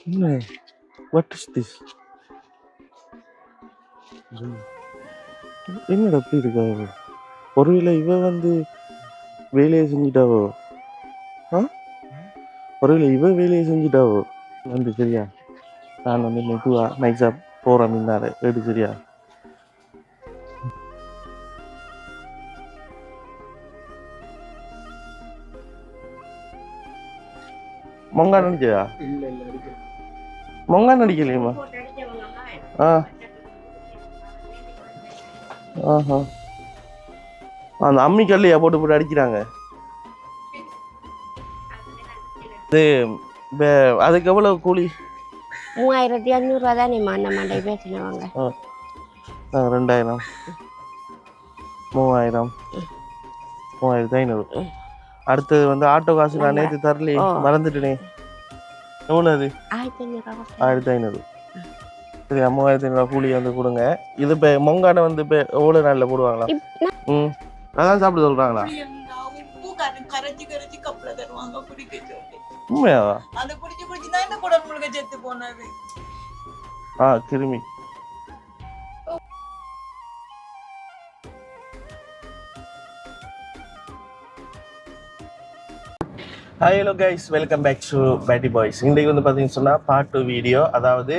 என்ன what is this? என்னடா அப்படி இருக்காரு? ஒருவேளை இவ வந்து வேலையை செஞ்சிட்டாவோ? ஆ, ஒருவேளை இவ வேலையை செஞ்சிட்டாவோ வந்து சரியா? நான் வந்து மெதுவா நைஸா போறேன் முன்னால ஏடு சரியா? மொங்கா நடிச்சதா? மொங்கா நடிக்கலையுமா? ஆ, ஆஹா, அந்த அம்மி கல்லையா போட்டு போட்டு அடிக்கிறாங்க. அதுக்கு எவ்வளவு கூலி? 3500 தானே அந்த மண்டை பேசினவங்க. 2000, 3000, 3500. அடுத்தது வந்து ஆட்டோ காசு நான் நேற்று தரலையே, மறந்துட்டேனே. எவ்வளோ அது? 1500. சரி, 3500 கூலி வந்து கொடுங்க. இது இப்போ மொங்கானை வந்து இப்போ எவ்வளோ நாளில் போடுவாங்களா? ம், அதான் சாப்பிட சொல்கிறாங்களா? உண்மையாவா? ஆ, கிருமி. Hi, hello guys, welcome back to Petty Boys. இன்றைக்கு வந்து பார்த்தீங்கன்னு சொன்னால் பார்ட் 2 வீடியோ. அதாவது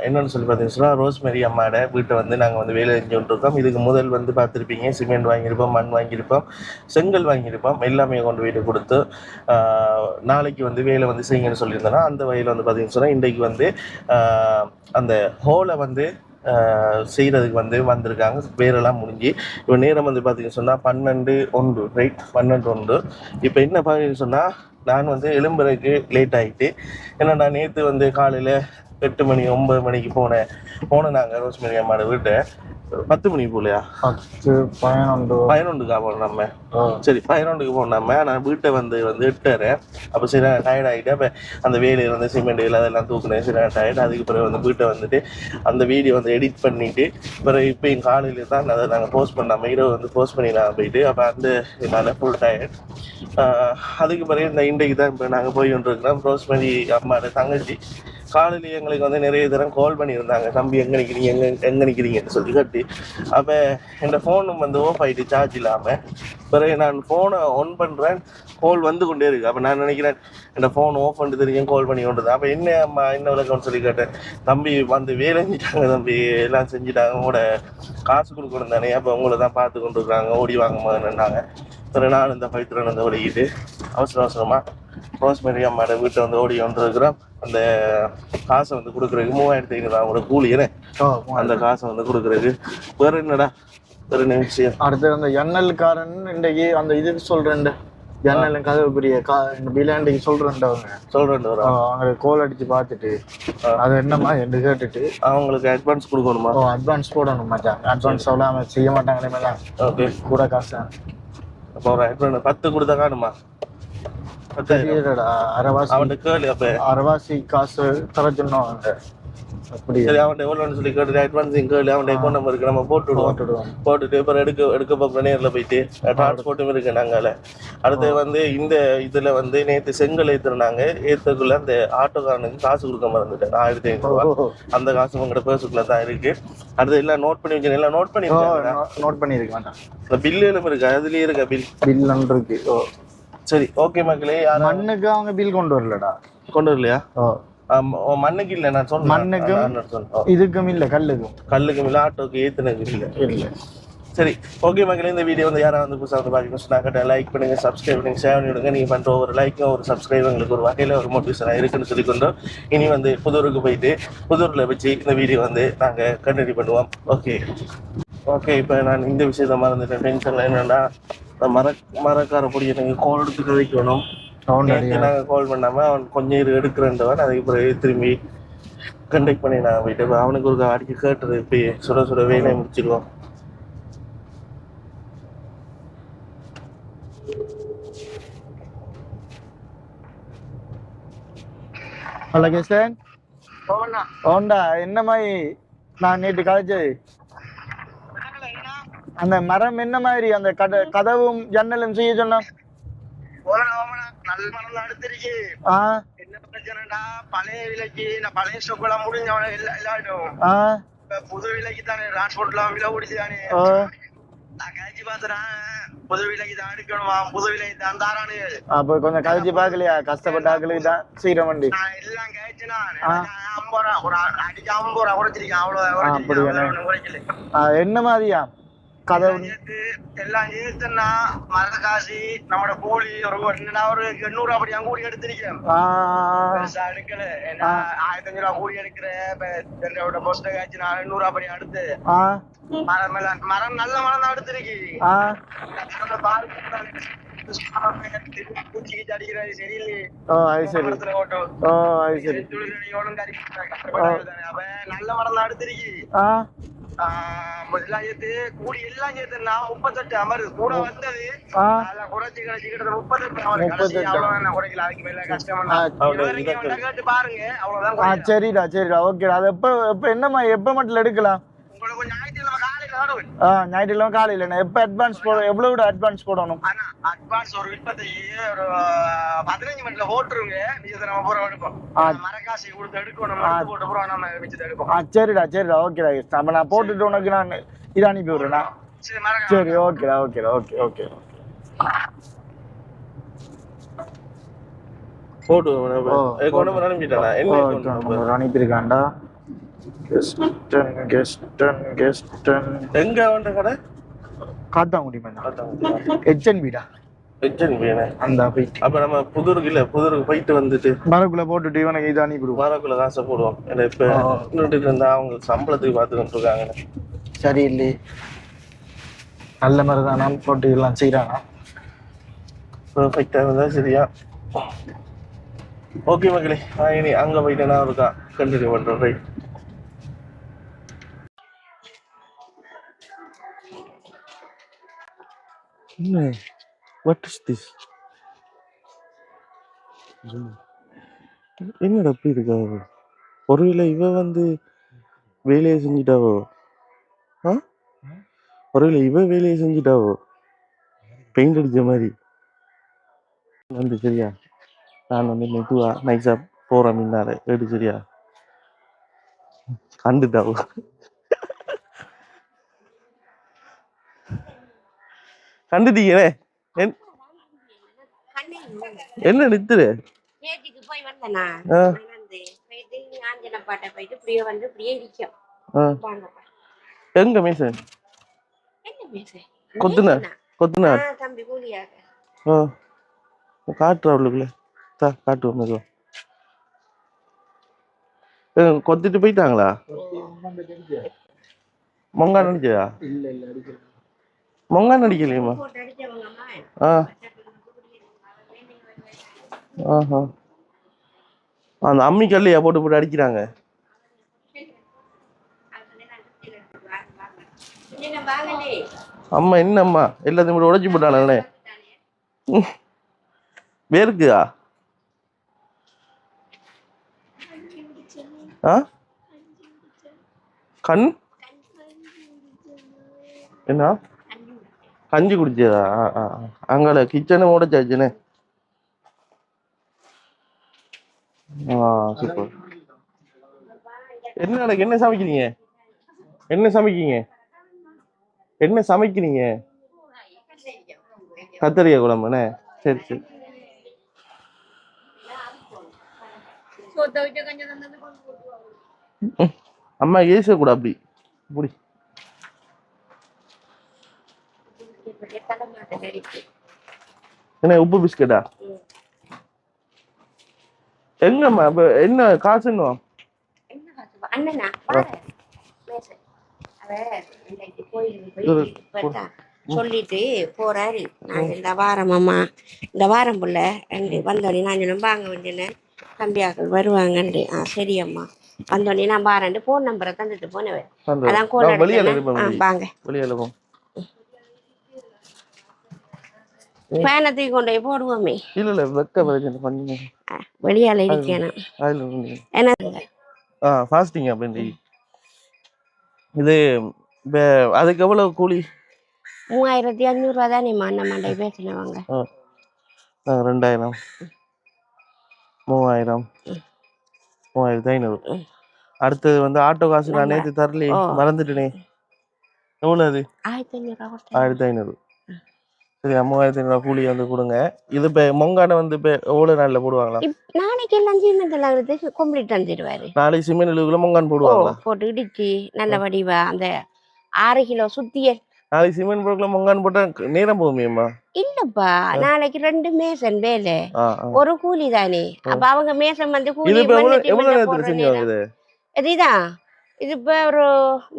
என்னென்னு சொல்லி பார்த்தீங்கன்னு சொன்னால், ரோஸ்மெரி அம்மாவோட வீட்டை வந்து நாங்கள் வந்து வேலை செஞ்சுட்டு இருக்கோம். இதுக்கு முதல் வந்து பார்த்துருப்பீங்க, சிமெண்ட் வாங்கியிருப்போம், மண் வாங்கியிருப்போம், செங்கல் வாங்கியிருப்போம், எல்லாமே கொண்டு போயிட்டு கொடுத்து நாளைக்கு வந்து வேலை வந்து செய்யுங்கன்னு சொல்லியிருந்தோன்னா, அந்த வகையில் வந்து பார்த்தீங்கன்னு சொன்னால் இன்றைக்கு வந்து அந்த ஹோலை வந்து செய்கிறதுக்கு வந்து வந்திருக்காங்க. வேறெல்லாம் முடிஞ்சு இப்போ நேரம் வந்து பார்த்தீங்கன்னு சொன்னால் 12:01 ரைட், 12:01. இப்போ என்ன பார்த்தீங்கன்னு சொன்னால், நான் வந்து எழும்புறதுக்கு லேட் ஆகிட்டு, ஏன்னா நான் நேற்று வந்து காலையில் 8 மணி 9 மணிக்கு போனேன் நாங்கள் ரோஸ்மெரி அம்மாவோட வீட்டை. 10 மணிக்கு போகலையா? 11க்கு போனோம் நம்ம. சரி, 11க்கு போனோம் நம்ம. நான் வீட்டை வந்து 8:30. அப்போ சரி, நான் டயர்ட் ஆகிட்டேன். அப்போ அந்த வேலையில் வந்து சிமெண்ட் அதெல்லாம் தூக்குனேன். சரி, நான் டயர்ட். அதுக்கு பிறகு வந்து வீட்டை வந்துட்டு அந்த வீடியோ வந்து எடிட் பண்ணிவிட்டு பிறகு இப்போ என் காலையில் தான் அதை நாங்கள் போஸ்ட் பண்ணாமல் இரவு வந்து போஸ்ட் பண்ணி நான் போயிட்டு, அப்போ அந்த இதனால் ஃபுல் டயர்ட். அதுக்கு பிறகு இந்த இன்றைக்கு தான் இப்போ நாங்கள் போய் கொண்டிருக்கிறோம். ரோஸ்மெரி அம்மாவோட தங்கச்சி காலையில் எங்களுக்கு வந்து நிறைய தரம் கால் பண்ணியிருந்தாங்க, தம்பி எங்கே நிற்கிறீங்க, எங்கே நிற்கிறீங்கன்னு சொல்லி கட்டி. அப்போ என்னோடய ஃபோனும் வந்து ஆஃப் ஆகிட்டு, சார்ஜ் இல்லாமல். பிறகு நான் ஃபோனை ஆன் பண்ணுறேன், கால் வந்து கொண்டே இருக்குது. அப்போ நான் நினைக்கிறேன் என்னோடய ஃபோன் ஆஃப் பண்ணிட்டு தெரியும் கால் பண்ணி கொண்டுது. அப்போ என்ன அம்மா என்ன விளக்கம்னு சொல்லி கேட்டேன். தம்பி வந்து வேலை செஞ்சுட்டாங்க தம்பி, எல்லாம் செஞ்சுட்டாங்க, உங்களோட காசு கொடுக்கணும் தானே, அப்போ உங்களை தான் பார்த்து கொண்டு இருக்கிறாங்க, ஓடி வாங்க மாதிரினாங்க. பிறகு நான் இந்த பைத்திரன் வந்து ஓடிக்கிட்டு அவசரமாக ரோஸ்மெரி அம்மாவோட வீட்டை வந்து ஓடி கொண்டிருக்கிறோம். அந்த காசை வந்து கொடுக்குறதுக்கு 3500 அவங்களோட கூலியனே, அந்த காசை வந்து கொடுக்குறதுக்கு. வேறு என்னடா வேறு என்ன விஷயம்? அடுத்து அந்த எண்ணல்காரன் இன்றைக்கு அந்த இதுக்கு சொல்கிறேன், எண்ணல் கதவு பெரிய பிலாண்டிக்கு சொல்கிறேன்ட்டு அவங்க கோல் அடித்து பார்த்துட்டு அது என்னம்மா என்று கேட்டுட்டு அவங்களுக்கு அட்வான்ஸ் கொடுக்கணுமா? அட்வான்ஸ் போடணும் மச்சான். அட்வான்ஸ் அவ்வளோ செய்ய மாட்டாங்களே மேலாம். ஓகே, கூட காசு தான். அப்போ ஒரு அட்வான்ஸ் 10 கொடுத்தா காணுமா? அரவாசி காசு தர சொன்னோம். அப்படி சரி, அவன் எவ்வளோன்னு சொல்லி கேட்டு அட்வான்ஸ் கேளு, அவன் அக்கௌண்ட் நம்பர் இருக்கு, நம்ம போட்டுட்டு அப்புறம் எடுக்க போகிற நேரில் போயிட்டு டிரான்ஸ்போர்ட்டும் இருக்கு நாங்கள். அடுத்து வந்து இந்த இதில் வந்து நேற்று செங்கல் ஏற்றுனாங்க, ஏற்றக்குள்ள அந்த ஆட்டோக்காரனுக்கு காசு கொடுக்க மறந்துட்டேன், 1500. அந்த காசு உங்களோட பேர்ஸுக்குள்ள தான் இருக்கு. அடுத்து எல்லாம் நோட் பண்ணி வச்சு எல்லாம் நோட் பண்ணியிருக்க மாட்டான். இந்த பில்லும் இருக்கு, அதுலேயே இருக்கா பில் இருக்கு. சரி, ஓகே மக்களே. மண்ணுக்கு அவங்க பில் கொண்டு வரலடா. கொண்டு வரலையா? மண்ணுக்கு இல்லை, நான் சொன்னேன் மண்ணுக்கும் இதுக்கும் இல்லை, கல்லுக்கும் இல்லை, ஆட்டோக்கு ஏற்றுனதுக்கு இல்லை. சரி, ஓகே மக்களே. இந்த வீடியோ வந்து யாராவது வந்து புதுசாக வந்து பார்க்கணும்னா லைக் பண்ணுங்கள், சப்ஸ்கிரைப் பண்ணுங்கள், ஷேர் பண்ணி விடுங்க. நீங்கள் பண்ணுற ஒரு லைக்கும் ஒரு சப்ஸ்கிரைப் எங்களுக்கு ஒரு வகையில் ஒரு மோட்டிவேஷனாக இருக்குன்னு சொல்லிக்கொண்டோம். இனி வந்து புதூருக்கு போயிட்டு புதூரில் வச்சு இந்த வீடியோ வந்து நாங்கள் கண்டினியூ பண்ணுவோம். ஓகே, இப்போ நான் இந்த விஷயத்த மறந்துட்டேன். டென்ஷனில் என்னென்னா, மரக்கார பொடி எனக்கு கால் எடுத்து கதைக்கணும். நாங்கள் கால் பண்ணாமல் அவன் கொஞ்சம் எடுக்கிறேன்றவன் அதுக்கு பிறகு திரும்பி கண்டக்ட் பண்ணி நான் போயிட்டு அவனுக்கு ஒரு அடிக்க கேட்டுறது. இப்போ சுட வேலையை முடிச்சிடுவோம். ஹலோ கிருஷ்ணன், ஓண்டா என்ன மாதிரி நான் நேற்று கதைச்சது அந்த மரம் என்ன மாதிரி அந்த கதவும் ஜன்னலும் செய்ய சொன்னோம். நல்ல மரம் அடுத்திருக்கு. என்ன பிரச்சனை என்னன்னா பழைய விலைக்கு நான் பழைய ஸ்டாக் எல்லாம் முடிஞ்சவன எல்லாரும் புது விலைக்கு தானே டிரான்ஸ்போர்ட் எல்லாம் விலை ஓடிச்சுதானே. நான் கழிச்சு பாத்துறேன் புது விலைக்கு தான் எடுக்கணுமா புது விலைக்கு தான் தாரானு. அப்ப கொஞ்சம் கழிச்சு பாக்கலையா கஷ்டப்பட்ட ஆக்களுக்கு தான் சீக்கிரம் வண்டி நான் எல்லாம் கழிச்சுனா 50 ரூபா ஒரு அடிக்கு 50 ரூபா குறைச்சிருக்கேன். அவ்வளவு குறைக்கல. என்ன மாதிரியா கதை எல்லாம் சேர்த்துன்னா மர காசி நம்மளோட கூலி ஒரு 800 ரூபா அப்படி கூலி எடுத்திருக்கேன். பெருசா எடுக்கல. 1500 ரூபா கூலி எடுக்கிற பொஸ்ட காய்ச்சி 800 ரூபா அப்படி அடுத்து மரம் நல்ல மரம் தான் எடுத்திருக்கு. பூச்சிக்கு அடிக்கிறது சரியில்லை. நல்ல மரம் தான் எடுத்திருக்கு. கூடி எல்லாம் சேர்த்துனா 38 அமரு கூட வந்தது. குறைச்சி கிடைச்சிக்கிட்டு 38 அவ்வளவு குறைக்கல. அதுக்கு மேல கஷ்டம் கேட்டு பாருங்க. அவ்வளவுதான். சரிடா சரிடா ஓகே. அது எப்ப என்னமா எப்ப மட்டும் எடுக்கலாம்? உங்களுக்கு ஞாயிற்றுக்கிழமை காலையில வருவேன். ஞாயிற்றுக்கிழமை காலையில எப்ப அட்வான்ஸ் போடணும்? எவ்வளவு அட்வான்ஸ் போடணும்? அட்வான்ஸ் ஒரு 15 மினிட்ல போட்டுருங்க. நம்ம பூரா எடுப்போம். மரக்காசி கொடுத்து எடுக்கணும். போட்டு பூரா நம்ம வச்சு எடுப்போம். சரிடா சரிடா ஓகேடா. அப்ப நான் போட்டுட்டு உனக்கு நான் இதை அனுப்பி விடுறேன்னா. சரி ஓகேடா ஓகேடா ஓகே ஓகே போட்டு அனுப்பியிருக்காண்டா. எங்க வந்த கடை? காத்தாங்குடி எச்என் வீடா அந்த போயிட்டு. அப்ப நம்ம புதூருக்கு போயிட்டு வந்துட்டு மரக்குள்ள போட்டுட்டு இவனுக்கு இதை அனுப்பிடுவோம். மரக்குள்ள காசை போடுவோம். இப்ப இருந்தா அவங்க சம்பளத்துக்கு பார்த்துக்கிட்டு இருக்காங்க. சரி இல்லை நல்ல மாதிரி தானா போட்டு எல்லாம் செய்யறானா? பெர்ஃபெக்டா இருந்தா சரியா. ஓகே மக்களே, இனி அங்க போயிட்டு நான் இருக்கா கண்டினியூ பண்றேன். ரைட். What is this? என்னடா அப்படி இருக்கா? ஒருவேளை இவ வந்து வேலையை செஞ்சுட்டாவோ? ஒருவேளை இவ வேலையை செஞ்சுட்டாவோ? பெயிண்ட் அடிச்ச மாதிரி வந்து சரியா. நான் வந்து மெதுவா நைஸா போறேன். மின்னால ஏடு சரியா கண்டுட்டாவோ? கண்டுட்டீங்களே. என்ன நித்துரு நேற்றுக்கு போய் வந்தனா ஆஞ்சன பாட்டை போயிட்டு இப்படியே வந்து இப்படியே இருக்கும். எங்க மேசன் என்ன மேசன் கொத்துனா தம்பி கூலியாக காட்டுற அவளுக்குள்ள காட்டுவோம் மெதுவா. கொத்திட்டு போயிட்டாங்களா? மொங்கா நடிச்சதா? மொங்கா நடிக்கலையுமா? அந்த அம்மி கல்லையா போட்டு அடிக்கிறாங்க. அம்மா என்ன அம்மா எல்லாத்தையும் கூட உடைச்சு போட்டானே. வேர்க்குதா? கண் என்ன கஞ்சி குடிச்சதா? அங்கே கிச்சனு உடைச்சாச்சுன்னு. சூப்பர். என்ன என்ன சமைக்கிறீங்க? என்ன சமைக்கிறீங்க? கத்தரிக்காய் குழம்புண்ணே. சரி சரி. அம்மா ஏச கூட அப்படி புடி. என்ன உப்பு பிஸ்கட்டா? எங்கம்மா என்ன காசுன்னு சொல்லிட்டு போறாரு. நான் இந்த வாரம் அம்மா இந்த வாரம் புள்ள வந்தோடனே நான் சொன்னேன் வாங்க வந்து தம்பியாக்கள் வருவாங்கண்டு. சரி அம்மா வந்தோடனே நான் பாரண்டு போன் நம்பரை தந்துட்டு போனவன். அதான் கோல் வாங்க பயணத்துக்கு கொண்டு போய் போடுவோமே. இல்ல வெக்க பண்ணுங்க வெளியால இருக்கணும். என்ன ஃபாஸ்டிங் அப்படி இது அதுக்கு எவ்வளவு கூலி? 3500 ரூபா தானே அண்ணா மண்டை பேசினவங்க. 2000 3000 3500. அடுத்தது வந்து ஆட்டோ காசு நான் நேற்று தரலையே, மறந்துட்டேனே. எவ்வளோ அது? 1500. சரி, 3500 கூலி வந்து கொடுங்க. இது இப்போ மொங்கான வந்து இப்போ எவ்வளோ நாளில் போடுவாங்களா? நாளைக்கு எல்லாம் சீமெண்ட் கம்ப்ளீட் தந்துடுவாரு. நாளைக்கு சிமெண்ட் இழுக்குள்ள மொங்கான் போடுவாங்களா? போட்டு இடிச்சு நல்ல வடிவா அந்த 6 கிலோ சுத்தியல். நாளைக்கு சிமெண்ட் போடுக்குள்ள மொங்கான் போட்டா நேரம் போகுமேம்மா? இல்லப்பா, நாளைக்கு 2 மேசன் வேலை, ஒரு கூலி தானே. அப்ப அவங்க மேசன் வந்து கூலி இதுதான். இது இப்ப ஒரு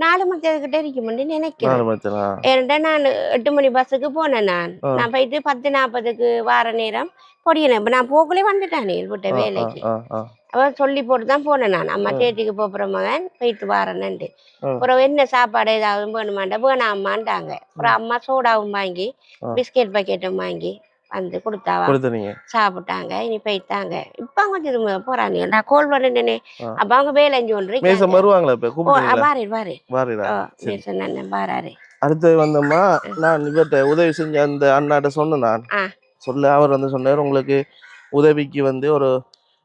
4 மணிக்கிட்ட இருக்குமென்னு நினைக்கிறேன். ஏன்டா நான் 8 மணி பஸ்ஸுக்கு போனேன். நான் போயிட்டு 10:40க்கு வார நேரம் பொடியேன். இப்ப நான் போக்குள்ளே வந்துட்டானே விட்ட வேலைக்கு. அவ சொல்லி போட்டு தான் போனேன். நான் அம்மா தேட்டிக்கு போற மகன் போயிட்டு வாரேன்னு. அப்புறம் என்ன சாப்பாடு ஏதாவது வேணுமாண்டா வேணாமான்ட்டாங்க. அப்புறம் அம்மா சோடாவும் வாங்கி பிஸ்கெட் பாக்கெட்டும் வாங்கி வந்து கொடுத்தாவா, சாப்பிட்டாங்க. இனி போயிட்டாங்க. இப்ப அவங்க திரும்ப போறாங்க. நான் கோல் பண்ணேனே. அப்ப அவங்க வேலை வாராரு. அடுத்து வந்தோம்மா, நான் இவர்கிட்ட உதவி செஞ்ச அந்த அண்ணாட்ட சொன்னேன். சொல்ல அவர் வந்து சொன்னார், உங்களுக்கு உதவிக்கு வந்து ஒரு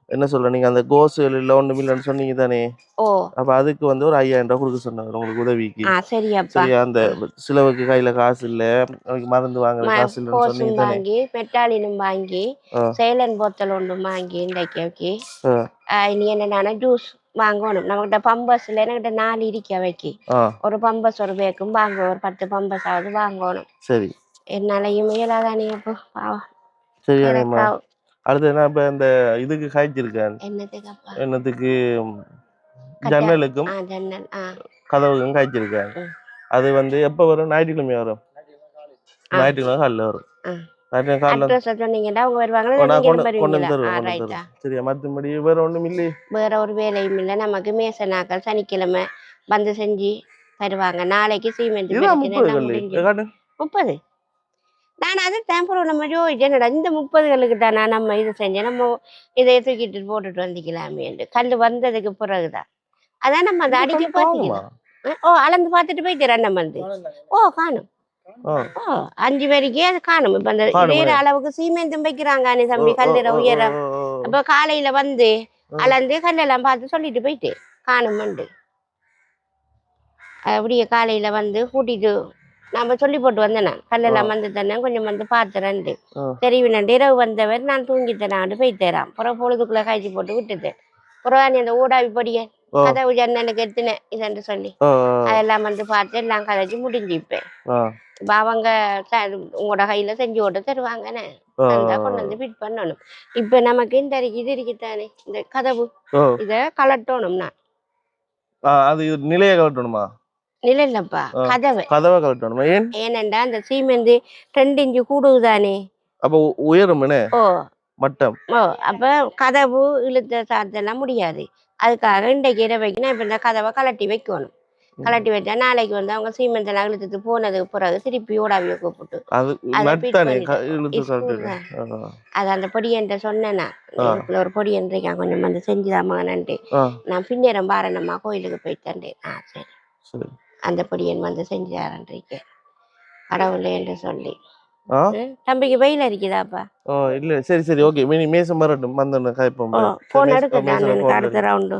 என்ன சொல்ற, நீங்க அந்த கோஸ் இல்ல ஒண்ணு மில்லன்னு சொன்னீங்க தானே. அப்ப அதுக்கு வந்து ஒரு 5000 ரூபாய் கொடுக்க சொன்னார் உங்களுக்கு உதவிக்கு. சரியா, அந்த சிலவுக்கு கையில காசு இல்ல, மருந்து வாங்குற காசு இல்லன்னு சொன்னீங்க தானே. மெட்டாலினும் வாங்கி சேலன் போத்தல் ஒன்று வாங்கி இன்றைக்கு இனி என்ன ஜூஸ் வாங்கணும். நம்மகிட்ட பம்பஸ்ல என்கிட்ட 4 இருக்க வைக்கி. ஒரு பம்பஸ் ஒரு பேக்கும் வாங்க, ஒரு 10 பம்பஸ் ஆகுது வாங்கணும். சரி, என்னாலையும் முயலாதானே. அப்போ சரி. அடுத்து என்ன, இப்ப இந்த இதுக்கு காய்ச்சிருக்கேன், என்னத்துக்கு ஜன்னலுக்கும் கதவுக்கும் காய்ச்சிருக்கேன். அது வந்து எப்ப வரும்? ஞாயிற்றுக்கிழமை வரும். ஞாயிற்றுக்கிழமை காலைல வரும். சரியா, மற்றபடி வேற ஒண்ணும் இல்லையே. வேற ஒரு வேலையும் இல்லை. நமக்கு மேசனாக்கள் சனிக்கிழமை வந்து செஞ்சு தருவாங்க. நாளைக்கு சீமெண்ட் 30. நான் அது டேம்பர் நம்ம என்னடா இந்த 30 கல்லுக்கு தானா நம்ம இது செஞ்சேன், நம்ம இதை தூக்கிட்டு போட்டுட்டு வந்துக்கலாமே. கல் வந்ததுக்கு பிறகுதான் அதான் நம்ம அதை அடிக்க பார்த்துக்கலாம். அளந்து பார்த்துட்டு போயிட்டு நம்ம வந்து காணும். 5 வரைக்கே அது காணும். இப்ப அந்த வேற அளவுக்கு சீமெந்தும் வைக்கிறாங்க தம்பி, கல்லுற உயரம். அப்ப காலையில வந்து அளந்து கல்லெல்லாம் பார்த்து சொல்லிட்டு போயிட்டு காணும்ண்டு. அப்படியே காலையில வந்து கூட்டிட்டு நாம சொல்லி போட்டு வந்தேன். நான் கல்லெல்லாம் வந்து தானே கொஞ்சம் வந்து பார்த்துறேன்ட்டு. தெரிவினேன். இரவு வந்தவர் நான் தூங்கிட்டேன் போயிட்டேறான். அப்புறம் பொழுதுக்குள்ள காய்ச்சி போட்டு விட்டுட்டேன். அப்புறம் அந்த ஊடாவி படிய கதவு ஜன்னலுக்கு எடுத்துனேன் இதென்று சொல்லி அதெல்லாம் வந்து பார்த்து எல்லாம் கதைச்சு முடிஞ்சுப்பேன். இப்ப அவங்க உங்களோட கையில செஞ்சு போட்டு தருவாங்கன்னு கொண்டு வந்து ஃபிட் பண்ணணும். இப்ப நமக்கு இந்த இது இருக்குத்தானே, இந்த கதவு இத கலட்டணும்னா அது நிலைய கலட்டணுமா? நிலை இல்லப்பா, கதவை கலட்டணுமா? ஏனண்டா அந்த சீமெந்து 2 இன்ச்சு கூடுதானே. அப்ப உயரும் மட்டம். அப்ப கதவு இழுத்த சாத்தெல்லாம் முடியாது. அதுக்காக இன்றைக்கு இரவைக்கு நான் இப்ப இந்த கதவை கலட்டி வைக்கணும். கலட்டி வச்சா நாளைக்கு வந்து அவங்க சீமெண்ட் எல்லாம் இழுத்துட்டு போனதுக்கு பிறகு திருப்பி ஓடாவிய கூப்பிட்டு அது அந்த பொடியன்ட்ட சொன்னேன்னா, ஒரு பொடியன் இருக்கான் கொஞ்சம் வந்து செஞ்சுதாமான்ட்டு. நான் பின்னேரம் பாரணம்மா கோயிலுக்கு போயிட்டேன். சரி, அந்த பொடியன் வந்து செஞ்சாரன்றிருக்கேன் கடவுளே என்று சொல்லி. தம்பிக்கு வெயில் அடிக்குதாப்பா? இல்ல, சரி சரி, ஓகே. மேசம் வரட்டும், போன் எடுக்கட்டான் எனக்கு அடுத்த ரவுண்டு.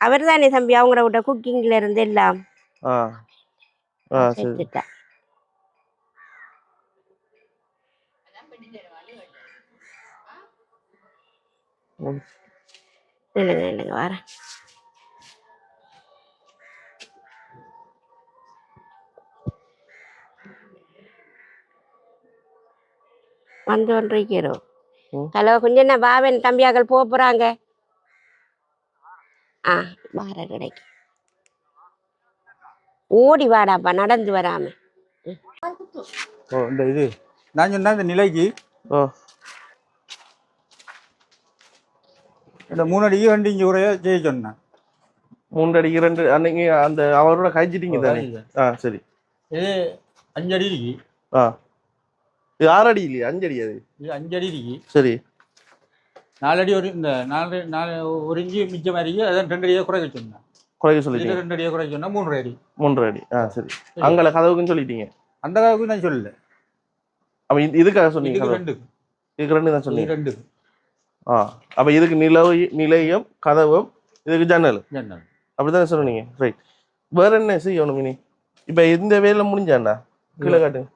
அவர் தானே தம்பி அவங்கள விட்ட குக்கிங்ல இருந்து எல்லாம் செஞ்சுட்டா. இல்லைங்க இல்லைங்க வரேன். வந்து ஒன்றிக்கிறோம். ஹலோ, கொஞ்சம் என்ன பாவன் தம்பியாக்கள் போறாங்க. வார கிடைக்கு ஓடி வாடாப்பா, நடந்து வராம. இது நான் சொன்ன இந்த நிலைக்கு இந்த 3 அடிக்கு 2 இன்ச்சு உரையா செய்ய சொன்னேன். 3 அடிக்கு 2 அன்னைக்கு அந்த அவரோட காய்ச்சிட்டீங்க தானே? சரி. இது 5 அடி இருக்கு. இது 6 அடி இல்லையா? 5 அடி. அது இது 5 அடி இருக்கு. சரி. 4 அடி இந்த 1 இன்ச்சு மிச்சம் மாதிரி அதான் 2 அடியாக குறைக்க சொன்னேன். குறைக்க சொல்லிட்டீங்க. 2 அடியாக குறைக்க சொன்னா 3 அடி. 3 அடி. சரி. அங்கல கதவுக்குன்னு சொல்லிட்டீங்க. அந்த கதவுக்கு நான் சொல்லல. அப்ப இதுக்காக சொன்னீங்க? இதுக்கு 2 தான் சொன்னீங்க. 2 ஆ அப்போ இதுக்கு நிலையம் கதவும் இதுக்கு ஜன்னல் ஜன்னல். அப்படித்தானே சொன்னீங்க. ரைட். வேற என்ன செய்யணும் இனி? இப்போ இந்த வேலை முடிஞ்சாண்ணா கீழே காட்டுங்க.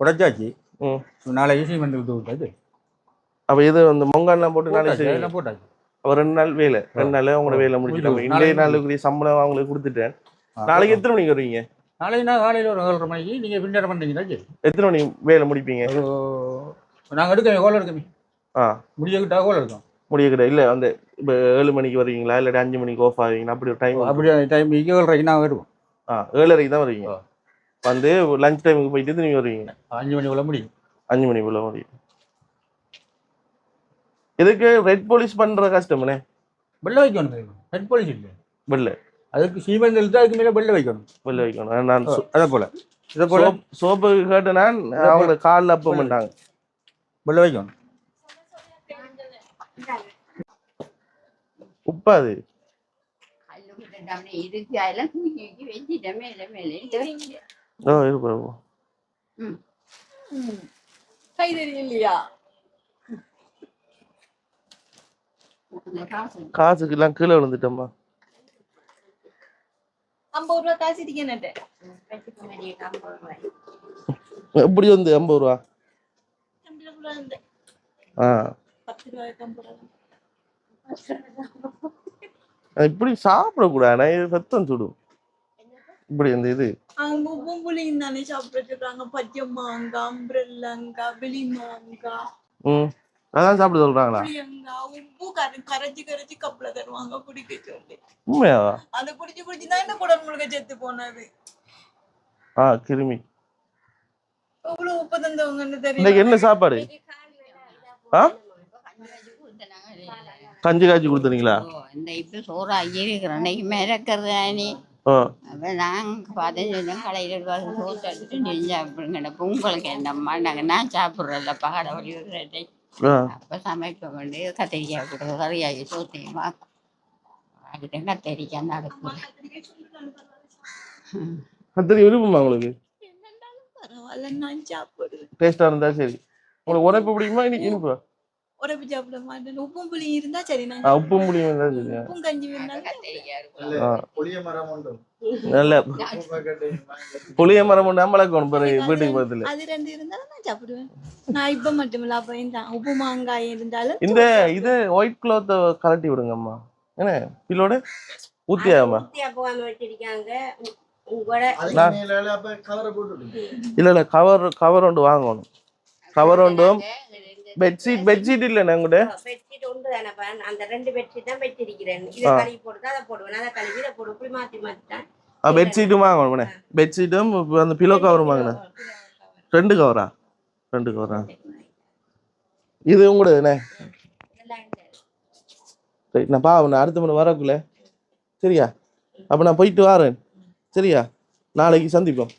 உடைச்சாச்சு. ம். நாளைக்கு சீமெண்ட் ஊற்றி விட்டாச்சு. அப்போ இது வந்து மொங்கால்லாம் போட்டு நாளைக்கு செய்யணும். போட்டாச்சு. அப்போ 2 நாள் வேலை, 2 நாள் உங்களோட வேலை முடிச்சுட்டு இன்றைய நாளுக்குரிய சம்பளம் அவங்களுக்கு கொடுத்துட்டேன். நாளைக்கு எத்தனை மணிக்கு வருவீங்க? நாளைக்கு நான் காலையில் ஒரு 7:30 மணிக்கு நீங்கள் பின்னேற பண்ணுறீங்களா? எத்தனை மணி வேலை முடிப்பீங்க? நாங்கள் எடுக்க கோல் எடுக்கமே. ஆ முடியக்கிட்டா கோல் எடுக்கோம். முடியக்கிட்ட இல்லை வந்து இப்போ 7 மணிக்கு வருவீங்களா இல்லாட்டி 5 மணிக்கு ஆஃப் ஆவீங்களா? அப்படி ஒரு டைம்? அப்படி டைம் 7:30க்கு நான் வருவோம். 7:30க்கு தான் வருவீங்க. வந்து லஞ்ச் டைமுக்கு போயிட்டு திரும்பி வருவீங்க. 5 மணிக்குள்ள முடியும். 5 மணிக்குள்ள முடியும். இதுக்கு ரெட் போலீஸ் பண்ற கஷ்டம்னே. வெள்ள வைக்கணும். ரெட் போலீஸ் இல்லை, வெள்ள அதுக்கு சீமெண்ட் இழுத்து அதுக்கு மேலே வெள்ள வைக்கணும். வெள்ள வைக்கணும். நான் அதே போல இதை போல சோப்பு கேட்டு நான் அவங்க காலில் அப்ப பண்ணிட்டாங்க. வெள்ள வைக்கணும். உப்பா அது இருப்பா. காசுக்கெல்லாம் கீழே விழுந்துட்டோம்மா. 50 ரூபா காசு இருக்கேன்னுட்டு எப்படி வந்து 50 ரூபா? ஆ 10 ரூபாய்க்கு 50 ரூபா. இப்படி சாப்பிடக்கூடாது, சத்தம் சுடும். இப்படி இந்த இது அவங்க உப்பும் புளியும் தானே சாப்பிட்டு இருக்காங்க. பச்சை மாங்காய், அம்பிரல்லங்காய், வெளி மாங்காய், அதான் சாப்பிட சொல்றாங்களா? புளியங்காய், உப்பு கரைச்சி கரைச்சி கப்பல தருவாங்க குடிக்க சொல்லி. உண்மையாவா? அதை குடிச்சு குடிச்சுதான் என்ன குடல் முழுக்க செத்து போனது. கிருமி. எவ்வளவு உப்பு தந்தவங்கன்னு இன்னைக்கு தெரியும். என்ன சாப்பாடு? கஞ்சி காய்ச்சி கொடுத்துறீங்களா? இந்த இப்ப சோறு இருக்கிறேன் அன்னைக்கு மிரக்கிறது நீ. அப்போ நாங்கள் பார்த்தேன் கடையில் சோறு எடுத்துட்டு நீ சாப்பிடுங்க. உங்களுக்கு என்னம்மா நாங்கள் நான் சாப்பிட்றேன்லப்பா கடை வழி விடுறேன். அப்போ சமைக்க வேண்டிய கத்திரிக்காய் கொடுக்க கறியாகி சோத்தையுமா அதுக்கு கத்திரிக்காய் நடக்குது. கத்திரி விரும்புமா உங்களுக்கு? பரவாயில்ல, நான் சாப்பிடுவேன். டேஸ்டா இருந்தா சரி. உங்களுக்கு உரைப்பு பிடிக்குமா இனிப்பு? உரைப்பு சாப்பிட மாட்டேன். உப்பும் புளியும் இருந்தா சரி. நான் உப்பும் புளியும் இருந்தா சரி. உப்பும் கஞ்சி இருந்தாலும் புளிய மரம் உண்டு. நல்ல புளிய மரம் உண்டு. நம்மளுக்கு வீட்டுக்கு பக்கத்துல அது 2 இருந்தாலும் நான் சாப்பிடுவேன். நான் இப்ப மட்டும் இல்ல அப்பயும் தான். உப்பு மாங்காய் இருந்தாலும் இந்த இது ஒயிட் கிளாத் கலட்டி விடுங்கம்மா. என்ன பில்லோட ஊத்தியாமா? வச்சிருக்காங்க. இல்ல கவர் ஒன்று வாங்கணும். கவர் ஒன்றும் பெட்ஷீட் இல்லைண்ணே உங்கள்கிட்ட? பெட்ஷீட் உண்டு தானே. அந்த 2 பெட்ஷீட் தான் வச்சிருக்கிறேன். இதை கழுவி போட்டு அதை போடுவேன். அதை கழுவி இதை போட்டு இப்படி மாற்றி மாற்றிட்டேன். பெட்ஷீட்டும் வாங்கணும். பெட்ஷீட்டும் அந்த பிலோ கவரும் வாங்கினேன். 2 கவரா? 2 கவரா? இது உங்களோடதுண்ணே. சரி, நான் நான் அடுத்த முறை வரக்குள்ள சரியா? அப்போ நான் போயிட்டு வரேன் சரியா? நாளைக்கு சந்திப்போம்.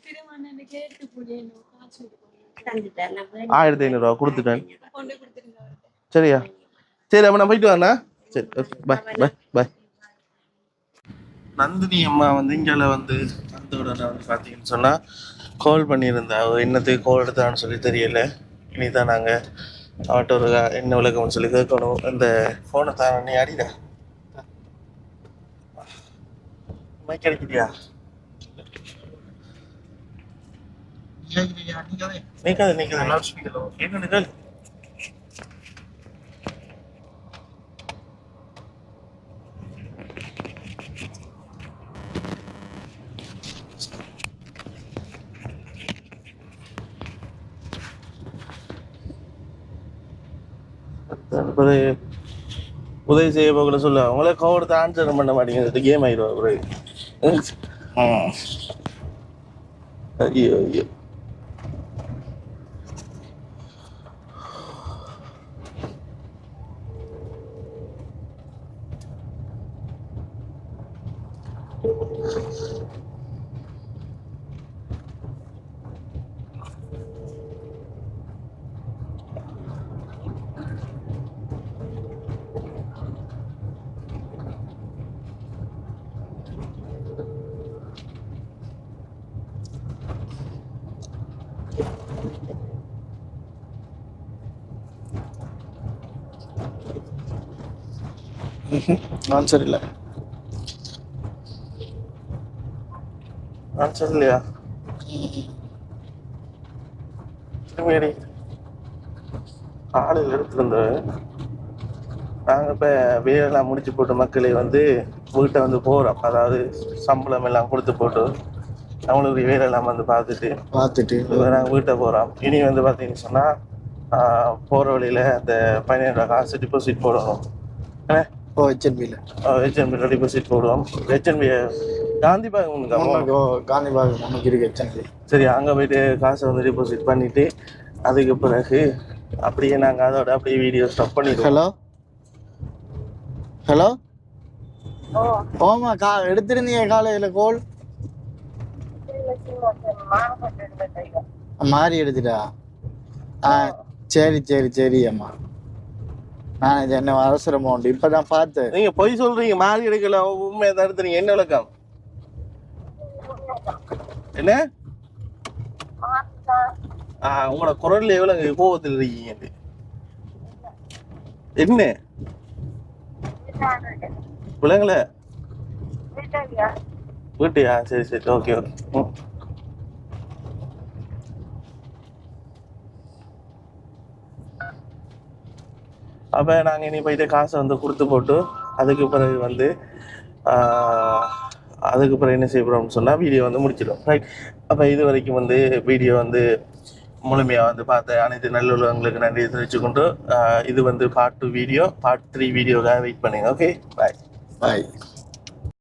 1500 ரூபா கொடுத்துட்டேன் சரியா? சரி, அப்போ நான் போயிட்டு வரேண்ணா. சரி, பாய் பாய் பாய். நந்தினி அம்மா வந்து இங்கே வந்து வந்தோட வந்து பார்த்தீங்கன்னு சொன்னால் கால் பண்ணியிருந்தா. என்னத்துக்கு கால் எடுத்தான்னு சொல்லி தெரியல. இனிதான் நாங்கள் அவட்ட ஒரு என்ன விளக்கம்னு சொல்லி கேட்கணும். இந்த ஃபோனை தான் நீ அடிடா மைக் அடிக்கிறியா? நீக்காது லவுட் ஸ்பீக்கர் என்ன கேள். உதவி செய்ய போகல சொல்ல அவங்களே கோவத்தை ஆன்சர் பண்ண மாட்டேங்குது. கேம் ஆயிடுவா ஒரு. ஐயோ ஐயோ. ஆன்சர் இல்லை. ஆன்சர் இல்லையா? சரி காலையில் எடுத்துருந்த நாங்கள் இப்போ வேலையெல்லாம் முடிச்சு போட்டு மக்களை வந்து வீட்டை வந்து போகிறோம். அதாவது சம்பளம் எல்லாம் கொடுத்து போட்டு அவங்களுக்கு வேலையெல்லாம் வந்து பார்த்துட்டு நாங்கள் வீட்டை போகிறோம். இனி வந்து பார்த்தீங்கன்னு சொன்னால் போகிற வழியில் அந்த 15,000 காசு டிபாசிட் போடணும். ஹெச்என்பியில் டிபாசிட் போடுவோம். ஹெச்என்பி காந்திபாக் காந்திபாக் இருக்கு ஹெச்என்பி. சரி, அங்கே போயிட்டு காசை வந்து டிபாசிட் பண்ணிவிட்டு அதுக்கு பிறகு அப்படியே நாங்கள் அதோட அப்படியே வீடியோ ஸ்டாப் பண்ணிடுவோம். ஹலோ ஓமா எடுத்திருந்தீங்க காலையில் கோல் மாறி எடுத்துட்டா? சரி அம்மா. நான் இது என்ன அவசரமா உண்டு இப்பதான் பார்த்தேன். நீங்க பொய் சொல்றீங்க, மாறி எடுக்கல, உண்மையை தடுத்துறீங்க. என்ன விளக்கம்? என்ன உங்களோட குரல்ல எவ்வளவு கோபத்தில் இருக்கீங்க? என்ன விளங்கல? வீட்டையா? சரி ஓகே. அப்போ நாங்கள் இனி போயிட்டு காசை வந்து கொடுத்து போட்டு அதுக்கு பிறகு வந்து அதுக்கு பிறகு என்ன செய்ய போகிறோம்னு சொன்னால் வீடியோ வந்து முடிச்சிடும். ரைட். அப்போ இது வரைக்கும் வந்து வீடியோ வந்து முழுமையாக வந்து பார்த்த அனைத்து நல்லுள்ளவங்களுக்கு நன்றி தெரிவிச்சுக்கொண்டு இது வந்து பார்ட் 2 வீடியோ, பார்ட் 3 வீடியோக்காக வெயிட் பண்ணுங்க. ஓகே, பாய்.